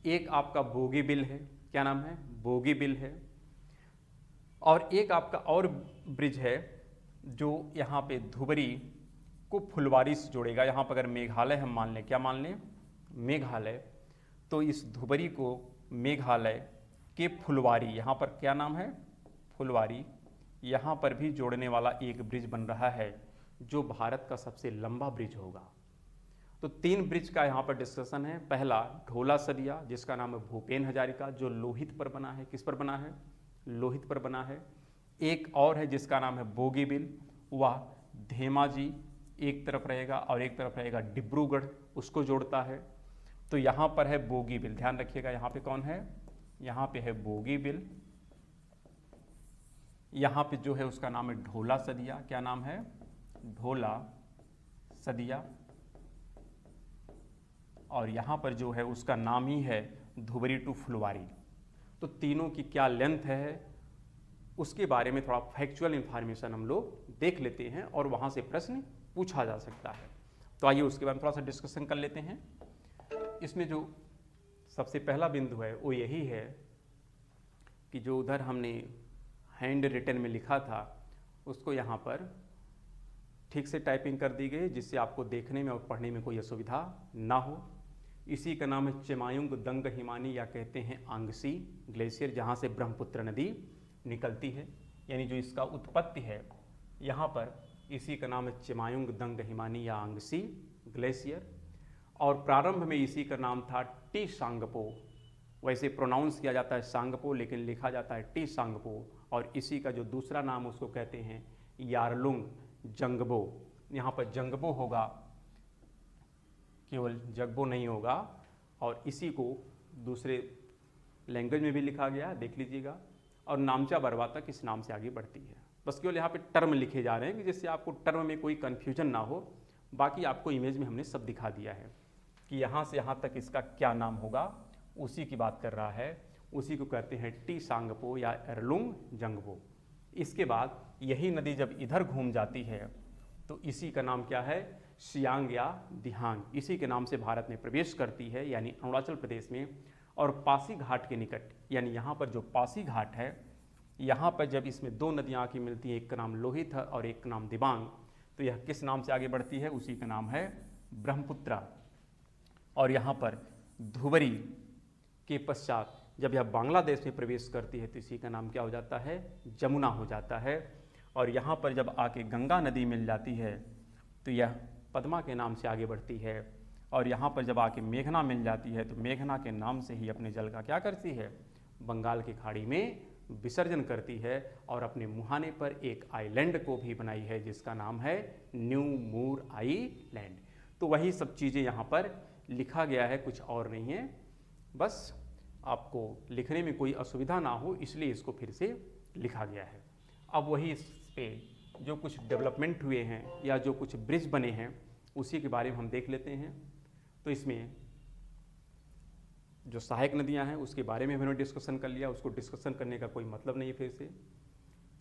एक आपका बोगीबिल है, क्या नाम है, बोगीबिल है। और एक आपका और ब्रिज है जो यहाँ पे धुबरी को फुलवारी से जोड़ेगा। यहाँ पर अगर मेघालय हम मान लें, क्या मान लें, मेघालय, तो इस धुबरी को मेघालय के फुलवारी, यहाँ पर क्या नाम है, फुलवारी, यहाँ पर भी जोड़ने वाला एक ब्रिज बन रहा है जो भारत का सबसे लंबा ब्रिज होगा। तो 3 ब्रिज का यहाँ पर डिस्कशन है। पहला ढोला सदिया, जिसका नाम है भूपेन हजारिका, जो लोहित पर बना है। किस पर बना है, लोहित पर बना है। एक और है जिसका नाम है बोगीबिल, वह धेमाजी एक तरफ रहेगा और एक तरफ रहेगा डिब्रूगढ़, उसको जोड़ता है। तो यहाँ पर है बोगीबिल, ध्यान रखिएगा, यहाँ पे कौन है, यहाँ पे है बोगीबिल। यहाँ पे जो है उसका नाम है ढोला सदिया, क्या नाम है, ढोला सदिया। और यहाँ पर जो है उसका नाम ही है धुबरी टू फुलवारी। तो तीनों की क्या लेंथ है उसके बारे में थोड़ा फैक्चुअल इंफॉर्मेशन हम लोग देख लेते हैं और वहाँ से प्रश्न पूछा जा सकता है। तो आइए उसके बारे में थोड़ा सा डिस्कशन कर लेते हैं। इसमें जो सबसे पहला बिंदु है वो यही है कि जो उधर हमने हैंड रिटन में लिखा था उसको यहाँ पर ठीक से टाइपिंग कर दी गई, जिससे आपको देखने में और पढ़ने में कोई असुविधा ना हो। इसी का नाम है चिमायुंग दंग हिमानी, या कहते हैं आंगसी ग्लेशियर, जहाँ से ब्रह्मपुत्र नदी निकलती है। यानी जो इसका उत्पत्ति है यहाँ पर, इसी का नाम है चिमायुंग दंग हिमानी या आंगसी ग्लेशियर। और प्रारंभ में इसी का नाम था टी सांगपो, वैसे प्रोनाउंस किया जाता है सांगपो लेकिन लिखा जाता है टी सांगपो। और इसी का जो दूसरा नाम उसको कहते हैं यारलुंग जंगबो। यहाँ पर जंगबो होगा, केवल जगबो नहीं होगा। और इसी को दूसरे लैंग्वेज में भी लिखा गया, देख लीजिएगा। और नामचा बरवा तक इस नाम से आगे बढ़ती है। बस केवल यहाँ पे टर्म लिखे जा रहे हैं कि जिससे आपको टर्म में कोई कन्फ्यूजन ना हो। बाकी आपको इमेज में हमने सब दिखा दिया है कि यहाँ से यहाँ तक इसका क्या नाम होगा, उसी की बात कर रहा है। उसी को कहते हैं टी सांगपो या एरलुंग जंगबो। इसके बाद यही नदी जब इधर घूम जाती है तो इसी का नाम क्या है, सियांग या दिहांग, इसी के नाम से भारत में प्रवेश करती है, यानी अरुणाचल प्रदेश में। और पासी घाट के निकट, यानी यहाँ पर जो पासी घाट है, यहाँ पर जब इसमें 2 नदियाँ आके मिलती हैं, एक का नाम लोहित है और एक का नाम दिबांग, तो यह किस नाम से आगे बढ़ती है, उसी का नाम है ब्रह्मपुत्रा। और यहाँ पर धुबरी के पश्चात जब यह बांग्लादेश में प्रवेश करती है तो इसी का नाम क्या हो जाता है, जमुना हो जाता है। और यहाँ पर जब आके गंगा नदी मिल जाती है तो यह पद्मा के नाम से आगे बढ़ती है। और यहाँ पर जब आके मेघना मिल जाती है तो मेघना के नाम से ही अपने जल का क्या करती है, बंगाल की खाड़ी में विसर्जन करती है। और अपने मुहाने पर एक आइलैंड को भी बनाई है जिसका नाम है न्यू मूर आइलैंड। तो वही सब चीज़ें यहाँ पर लिखा गया है, कुछ और नहीं है। बस आपको लिखने में कोई असुविधा ना हो इसलिए इसको फिर से लिखा गया है। अब वही इस पे जो कुछ डेवलपमेंट हुए हैं या जो कुछ ब्रिज बने हैं उसी के बारे में हम देख लेते हैं। तो इसमें जो सहायक नदियां हैं उसके बारे में हमने डिस्कशन कर लिया, उसको डिस्कशन करने का कोई मतलब नहीं है फिर से।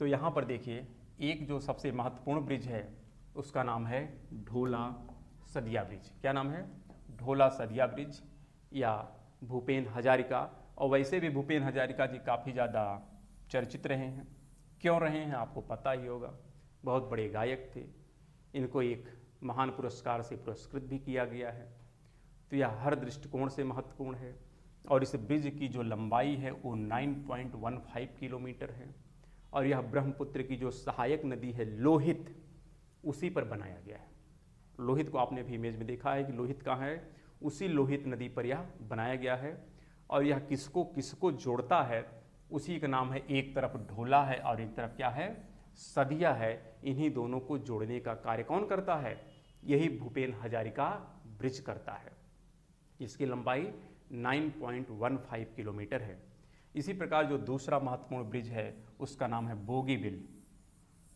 तो यहाँ पर देखिए एक जो सबसे महत्वपूर्ण ब्रिज है उसका नाम है ढोला सदिया ब्रिज। क्या नाम है, ढोला सदिया ब्रिज या भूपेन हजारिका। और वैसे भी भूपेन हजारिका जी काफ़ी ज़्यादा चर्चित रहे हैं। क्यों रहे हैं आपको पता ही होगा, बहुत बड़े गायक थे। इनको एक महान पुरस्कार से पुरस्कृत भी किया गया है। तो यह हर दृष्टिकोण से महत्वपूर्ण है। और इस ब्रिज की जो लंबाई है वो 9.15 किलोमीटर है और यह ब्रह्मपुत्र की जो सहायक नदी है लोहित, उसी पर बनाया गया है। लोहित को आपने भी इमेज में देखा है कि लोहित कहाँ है, उसी लोहित नदी पर यह बनाया गया है। और यह किसको किसको जोड़ता है, उसी का नाम है, एक तरफ ढोला है और एक तरफ क्या है, सदिया है। इन्हीं दोनों को जोड़ने का कार्य कौन करता है, यही भूपेन हजारिका ब्रिज करता है। इसकी लंबाई 9.15 किलोमीटर है। इसी प्रकार जो दूसरा महत्वपूर्ण ब्रिज है उसका नाम है बोगीबिल।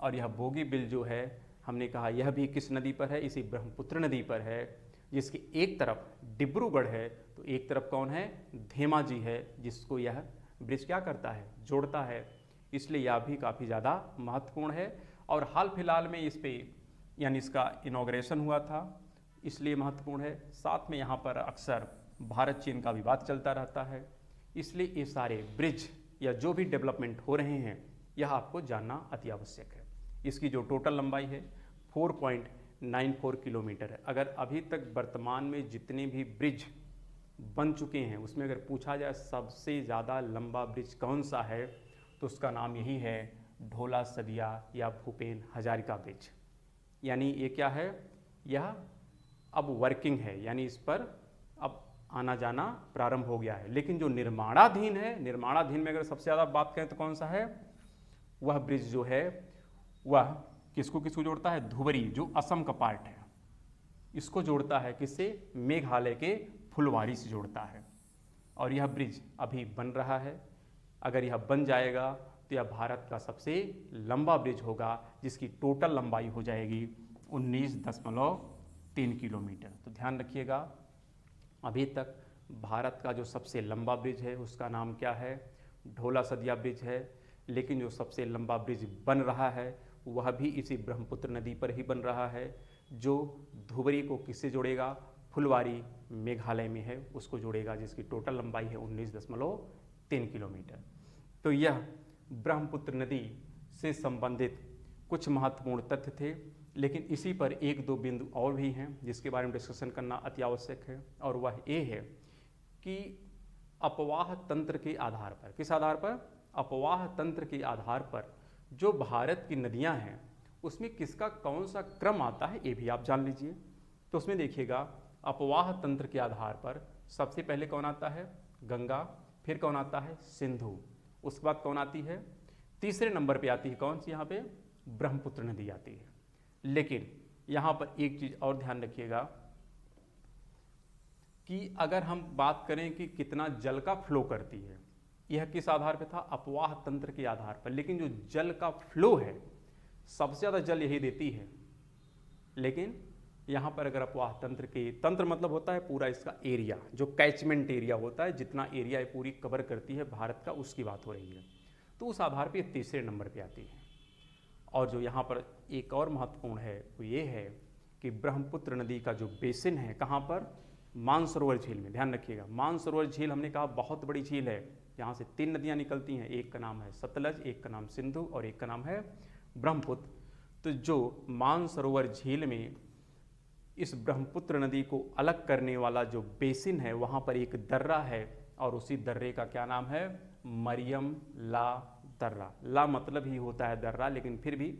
और यह बोगीबिल जो है, हमने कहा यह भी किस नदी पर है, इसी ब्रह्मपुत्र नदी पर है, जिसकी एक तरफ डिब्रूगढ़ है तो एक तरफ कौन है, धेमाजी है, जिसको यह ब्रिज क्या करता है, जोड़ता है। इसलिए यह भी काफ़ी ज़्यादा महत्वपूर्ण है। और हाल फिलहाल में इस पे यानी इसका इनॉग्रेशन हुआ था, इसलिए महत्वपूर्ण है। साथ में यहाँ पर अक्सर भारत चीन का विवाद चलता रहता है, इसलिए ये सारे ब्रिज या जो भी डेवलपमेंट हो रहे हैं यह आपको जानना अति आवश्यक है। इसकी जो टोटल लंबाई है 4.94 किलोमीटर है। अगर अभी तक वर्तमान में जितने भी ब्रिज बन चुके हैं उसमें अगर पूछा जाए सबसे ज़्यादा लंबा ब्रिज कौन सा है, तो उसका नाम यही है, ढोला सदिया या भूपेन हजारिका ब्रिज। यानी ये क्या है, यह अब वर्किंग है, यानी इस पर अब आना जाना प्रारंभ हो गया है। लेकिन जो निर्माणाधीन है, निर्माणाधीन में अगर सबसे ज़्यादा बात करें तो कौन सा है, वह ब्रिज जो है वह किसको किसको जोड़ता है, धुबरी जो असम का पार्ट है, इसको जोड़ता है, किससे, मेघालय के फुलवारी से जोड़ता है। और यह ब्रिज अभी बन रहा है। अगर यह बन जाएगा तो यह भारत का सबसे लंबा ब्रिज होगा, जिसकी टोटल लंबाई हो जाएगी 19.3 किलोमीटर। तो ध्यान रखिएगा, अभी तक भारत का जो सबसे लंबा ब्रिज है उसका नाम क्या है, ढोला सदिया ब्रिज है। लेकिन जो सबसे लंबा ब्रिज बन रहा है वह भी इसी ब्रह्मपुत्र नदी पर ही बन रहा है, जो धुबरी को किससे जोड़ेगा, फुलवारी मेघालय में है उसको जोड़ेगा, जिसकी टोटल लंबाई है 19.3 किलोमीटर। तो यह ब्रह्मपुत्र नदी से संबंधित कुछ महत्वपूर्ण तथ्य थे। लेकिन इसी पर एक दो बिंदु और भी हैं जिसके बारे में डिस्कशन करना अति आवश्यक है, और वह ये है कि अपवाह तंत्र के आधार पर, किस आधार पर, अपवाह तंत्र के आधार पर जो भारत की नदियां हैं उसमें किसका कौन सा क्रम आता है ये भी आप जान लीजिए। तो उसमें देखिएगा, अपवाह तंत्र के आधार पर सबसे पहले कौन आता है, गंगा, फिर कौन आता है, सिंधु, उसके बाद कौन आती है, तीसरे नंबर पे आती है कौन सी, यहाँ पे ब्रह्मपुत्र नदी आती है। लेकिन यहाँ पर एक चीज़ और ध्यान रखिएगा कि अगर हम बात करें कि कितना जल का फ्लो करती है, यह किस आधार पर था, अपवाह तंत्र के आधार पर। लेकिन जो जल का फ्लो है सबसे ज़्यादा जल यही देती है। लेकिन यहाँ पर अगर अपवाह तंत्र के, तंत्र मतलब होता है पूरा इसका एरिया, जो कैचमेंट एरिया होता है, जितना एरिया ये पूरी कवर करती है भारत का, उसकी बात हो रही है। तो उस आधार पर तीसरे नंबर पे आती है। और जो यहाँ पर एक और महत्वपूर्ण है वो ये है कि ब्रह्मपुत्र नदी का जो बेसिन है, कहाँ पर, मानसरोवर झील में। ध्यान रखिएगा, मानसरोवर झील हमने कहा बहुत बड़ी झील है, यहाँ से 3 नदियाँ निकलती हैं, एक का नाम है सतलज, एक का नाम सिंधु और एक का नाम है ब्रह्मपुत्र। तो जो मानसरोवर झील में इस ब्रह्मपुत्र नदी को अलग करने वाला जो बेसिन है, वहाँ पर एक दर्रा है और उसी दर्रे का क्या नाम है, मरियम ला दर्रा। ला मतलब ही होता है दर्रा, लेकिन फिर भी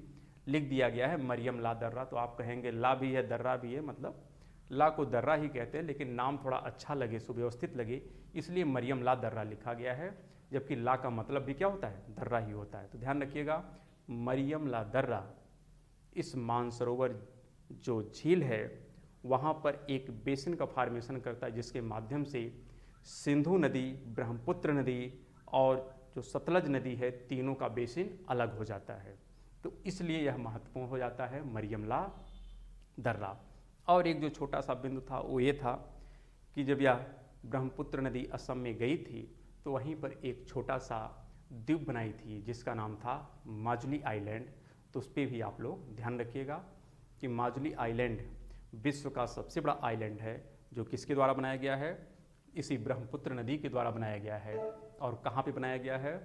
लिख दिया गया है मरियम ला दर्रा। तो आप कहेंगे ला भी है दर्रा भी है, मतलब ला को दर्रा ही कहते हैं, लेकिन नाम थोड़ा अच्छा लगे, सुव्यवस्थित लगे, इसलिए मरियम ला दर्रा लिखा गया है। जबकि ला का मतलब भी क्या होता है, दर्रा ही होता है। तो ध्यान रखिएगा, मरियम ला दर्रा इस मानसरोवर जो झील है वहाँ पर एक बेसिन का फॉर्मेशन करता है, जिसके माध्यम से सिंधु नदी, ब्रह्मपुत्र नदी और जो सतलज नदी है, तीनों का बेसिन अलग हो जाता है। तो इसलिए यह महत्वपूर्ण हो जाता है मरियम ला दर्रा। और एक जो छोटा सा बिंदु था वो ये था कि जब यह ब्रह्मपुत्र नदी असम में गई थी तो वहीं पर एक छोटा सा द्वीप बनाई थी जिसका नाम था माजुली आइलैंड। तो उस पर भी आप लोग ध्यान रखिएगा कि माजुली आइलैंड विश्व का सबसे बड़ा आइलैंड है, जो किसके द्वारा बनाया गया है, इसी ब्रह्मपुत्र नदी के द्वारा बनाया गया है। और कहाँ पे बनाया गया है,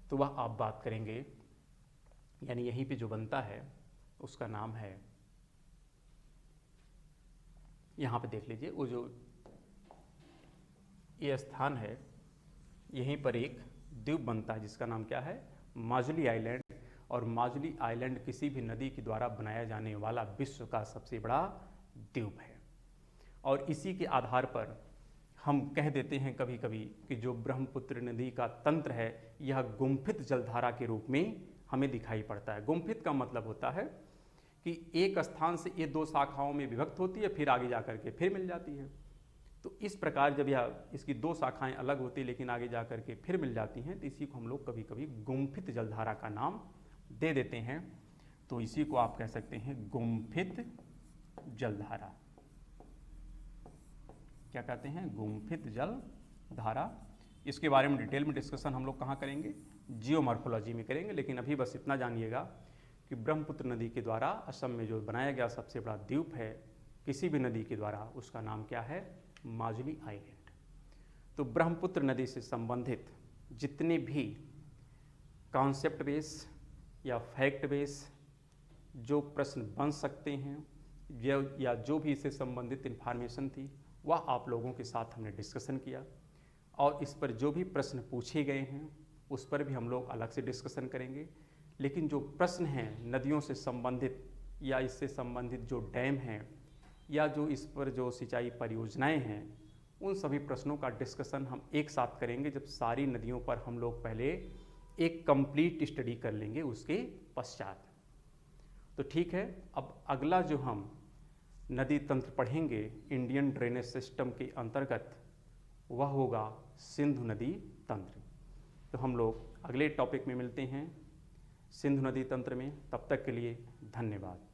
तो वह आप बात करेंगे, यानी यहीं पे जो बनता है उसका नाम है, यहाँ पे देख लीजिए, वो जो ये स्थान है, यहीं पर एक द्वीप बनता है जिसका नाम क्या है, माजुली आइलैंड। और माजुली आइलैंड किसी भी नदी के द्वारा बनाया जाने वाला विश्व का सबसे बड़ा द्वीप है। और इसी के आधार पर हम कह देते हैं कभी कभी कि जो ब्रह्मपुत्र नदी का तंत्र है यह गुम्फित जलधारा के रूप में हमें दिखाई पड़ता है। गुम्फित का मतलब होता है कि एक स्थान से ये दो शाखाओं में विभक्त होती है, फिर आगे जा करके फिर मिल जाती है। तो इस प्रकार जब यह इसकी दो शाखाएं अलग होती लेकिन आगे जा करके फिर मिल जाती हैं, तो इसी को हम लोग कभी कभी गुम्फित जलधारा का नाम दे देते हैं। तो इसी को आप कह सकते हैं गुम्फित जलधारा। क्या कहते हैं, गुम्फित जलधारा। इसके बारे में डिटेल में डिस्कशन हम लोग कहाँ करेंगे, जियोमॉर्फोलॉजी में करेंगे। लेकिन अभी बस इतना जानिएगा कि ब्रह्मपुत्र नदी के द्वारा असम में जो बनाया गया सबसे बड़ा द्वीप है किसी भी नदी के द्वारा, उसका नाम क्या है, माजुली आइलैंड। तो ब्रह्मपुत्र नदी से संबंधित जितने भी कॉन्सेप्ट बेस या फैक्ट बेस जो प्रश्न बन सकते हैं या जो भी इससे संबंधित इन्फॉर्मेशन थी वह आप लोगों के साथ हमने डिस्कशन किया। और इस पर जो भी प्रश्न पूछे गए हैं उस पर भी हम लोग अलग से डिस्कशन करेंगे। लेकिन जो प्रश्न हैं नदियों से संबंधित या इससे संबंधित जो डैम हैं या जो इस पर जो सिंचाई परियोजनाएं हैं, उन सभी प्रश्नों का डिस्कशन हम एक साथ करेंगे जब सारी नदियों पर हम लोग पहले एक कंप्लीट स्टडी कर लेंगे उसके पश्चात। तो ठीक है, अब अगला जो हम नदी तंत्र पढ़ेंगे इंडियन ड्रेनेज सिस्टम के अंतर्गत वह होगा सिंधु नदी तंत्र। तो हम लोग अगले टॉपिक में मिलते हैं सिंधु नदी तंत्र में। तब तक के लिए धन्यवाद।